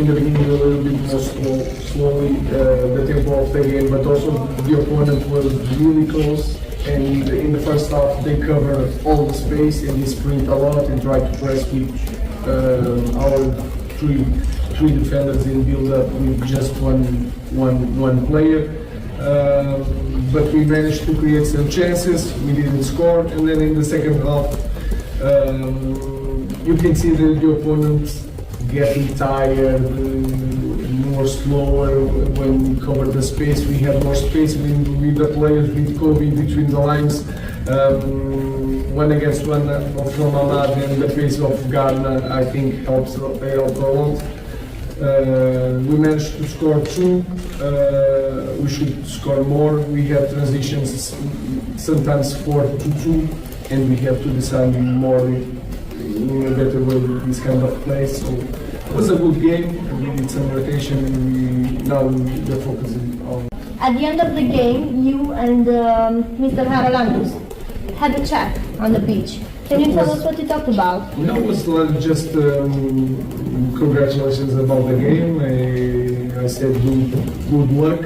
in the beginning a little bit more slowly the tempo of the game, but also the opponent was really close. And in the first half, they covered all the space and they sprint a lot and try to press with our three defenders in build up with just one player. But we managed to create some chances. We didn't score, and then in the second half, you can see the opponent getting tired, more slower when we cover the space. We had more space with the players, with Kobe between the lines, one against one from Ahmad, and the pace of Ghana, I think, helped a lot. We managed to score 2. We should score more. We have transitions, sometimes 4-2, and we have to decide more in a better way with this kind of play. So it was a good game. We did some rotation, and now the focus is on. At the end of the game, you and Mr. Haralantus had a chat on the beach. Can you tell us what you talked about? No, it was just congratulations about the game. I said good luck.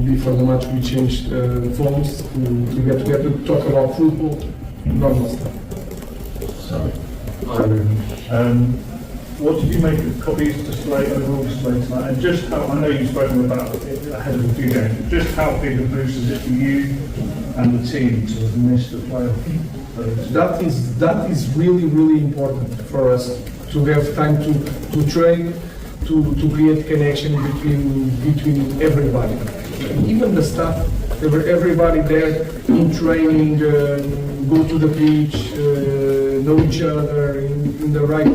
Before the match, we changed phones to get together to talk about football, normal stuff. Sorry. Hi, Rúben. What did you make of Kobe's display, overall display tonight? And just how, I know you've spoken about it ahead of a few games, but just how big a boost is it for you and the team to have missed the playoff? That is really important for us to have time to train, to create connection between everybody, even the staff. Everybody there in training, go to the beach, know each other in the right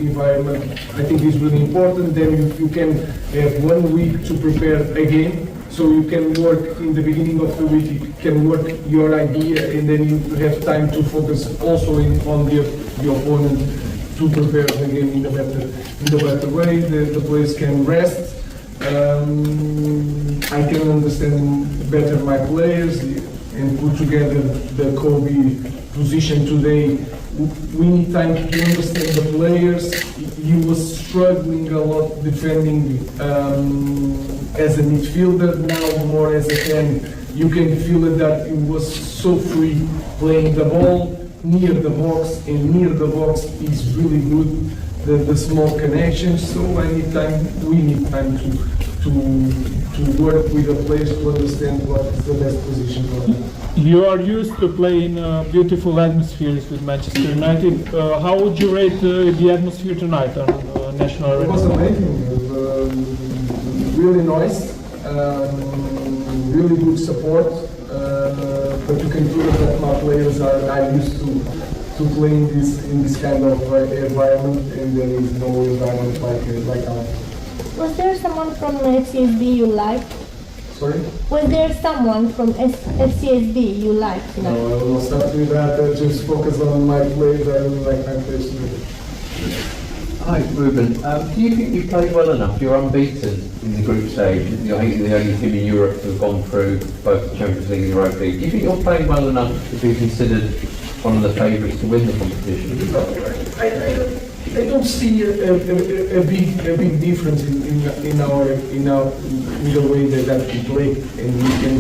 environment. I think it's really important. Then you can have 1 week to prepare a game. So you can work in the beginning of the week, you can work your idea, and then you have time to focus also on the opponent to prepare the game in a better way. The players can rest. I can understand better my players and put together the Kobe position today. We need time to understand the players. He was struggling a lot defending as a midfielder, now more as a 10. You can feel it that he was so free playing the ball near the box, and near the box is really good, the small connections. So we need time to work with the players to understand what is the best position for them. You are used to play in beautiful atmospheres with Manchester United. How would you rate the atmosphere tonight on National Arena? It was amazing. It was, really nice, really good support. But you can feel that my players are used to play in this kind of environment, and there is no environment like ours. Was there someone from FCSB you liked? Sorry? Was there someone from FCSB you liked? No, I will start with that. I just focus on my players. I really like my players. Hi, Rúben. Do you think you played well enough? You're unbeaten in the group stage. You're the only team in Europe to have gone through both the Champions League and the Europa League. Do you think you're playing well enough to be considered one of the favourites to win the competition? I don't see a big difference in the way that we play, and we can.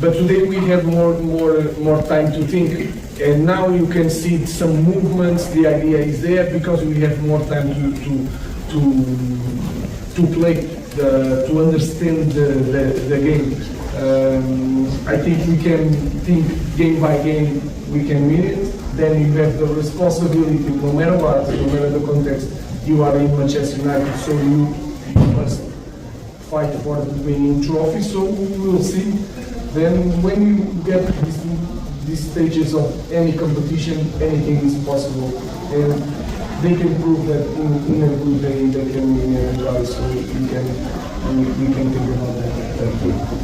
But today we had more time to think, and now you can see some movements. The idea is there because we have more time to play, to understand the game. I think we can think game by game. We can win it. Then you have the responsibility, no matter what, no matter the context. You are in Manchester United, so you must fight for the winning trophy. So we will see. Then when you get these stages of any competition, anything is possible, and they can prove that in a good day they can win everybody. So we can think about that.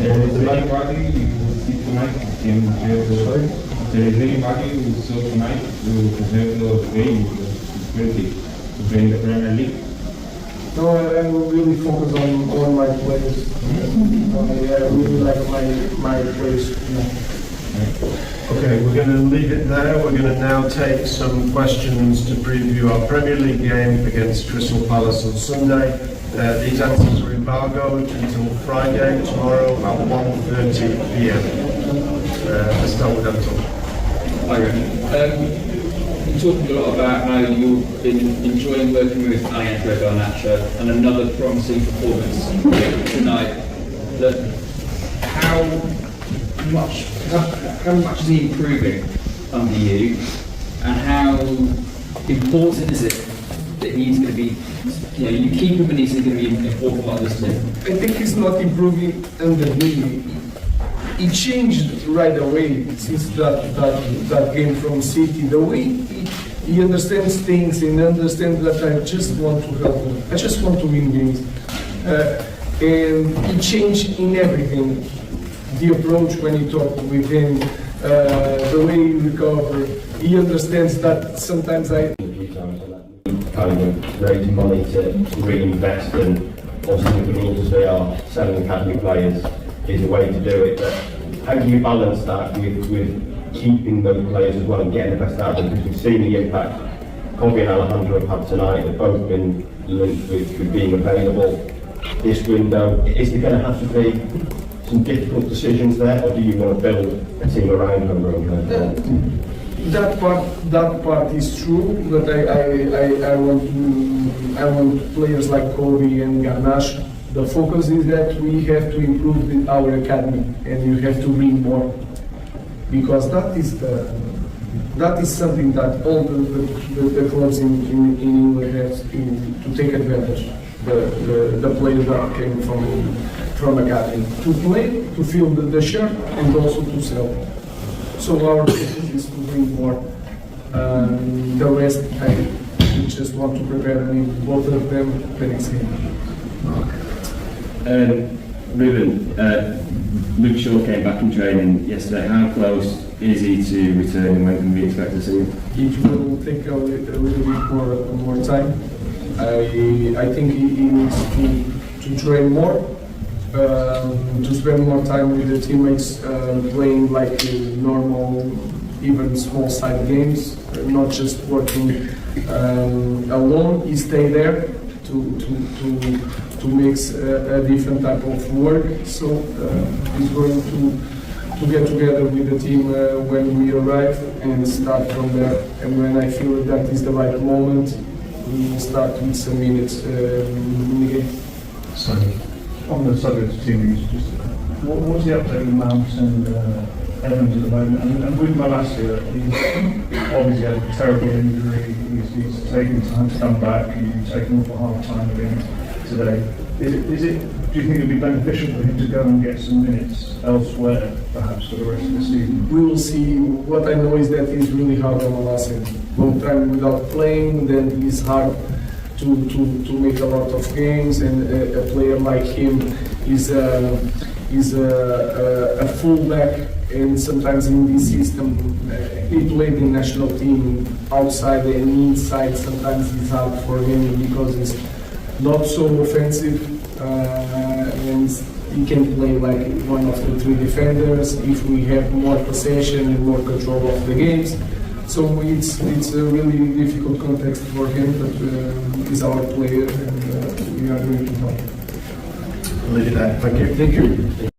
Is there anybody you will see tonight in the There is anybody who saw tonight to have the game to play in the Premier League? No, I will really focus on my players. I really like my players. Yeah. Okay, we're going to leave it there. We're going to now take some questions to preview our Premier League game against Crystal Palace on Sunday. These answers are embargoed until Friday, tomorrow at 1:30 p.m. Let's start with Anton. Hi, Rúben. You talked a lot about how you've been enjoying working with Alejandro Garnacho, and another promising performance tonight. How much is he improving under you, and how important is it that he's going to be, you keep him and he's going to be an important part of this team? I think he's not improving under me. He changed right away since that game from City. The way he understands things and understands that I just want to help him. I just want to win games. And he changed in everything. The approach when you talk with him, the way he recovered. He understands that sometimes kind of raising money to reinvest, and obviously with the rules as they are, selling academy players is a way to do it. But how do you balance that with keeping those players as well and getting the best out of them? Because we've seen the impact Kobe and Alejandro have had tonight. They've both been linked with being available this window. Is there going to have to be some difficult decisions there, or do you want to build a team around them? That part is true, but I want players like Kobe and Garnacho. The focus is that we have to improve our academy, and you have to win more, because that is something that all the clubs in England have to take advantage. The players that came from academy to play, to feel the shirt, and also to sell. So our focus is to bring more. The rest, I just want to prepare both of them the next game. Rúben, Luke Shaw came back from training yesterday. How close is he to returning? When can we expect to see him? It will take a little bit more time. I think he needs to train more, to spend more time with the teammates, playing like normal, even small side games, not just working alone. He stay there to mix a different type of work. So he's going to get together with the team when we arrive and start from there. And when I feel that is the right moment, we will start with some minutes in the game. So, on the subject of teammates, just what's the update with Mounts and Evans at the moment? And with Malacia, he's obviously had a terrible injury. He's taking time to come back. He's taken off for half time again today. Do you think it would be beneficial for him to go and get some minutes elsewhere, perhaps for the rest of the season? We will see. What I know is that he's really hard on Malacia. Long time without playing, then it's hard to make a lot of games, and a player like him is a fullback, and sometimes in this system he played in national team outside and inside. Sometimes it's hard for him because he's not so offensive, and he can play like one of the three defenders if we have more possession and more control of the games. So it's a really difficult context for him, but he's our player, and we are going to help. Leave it there. Thank you.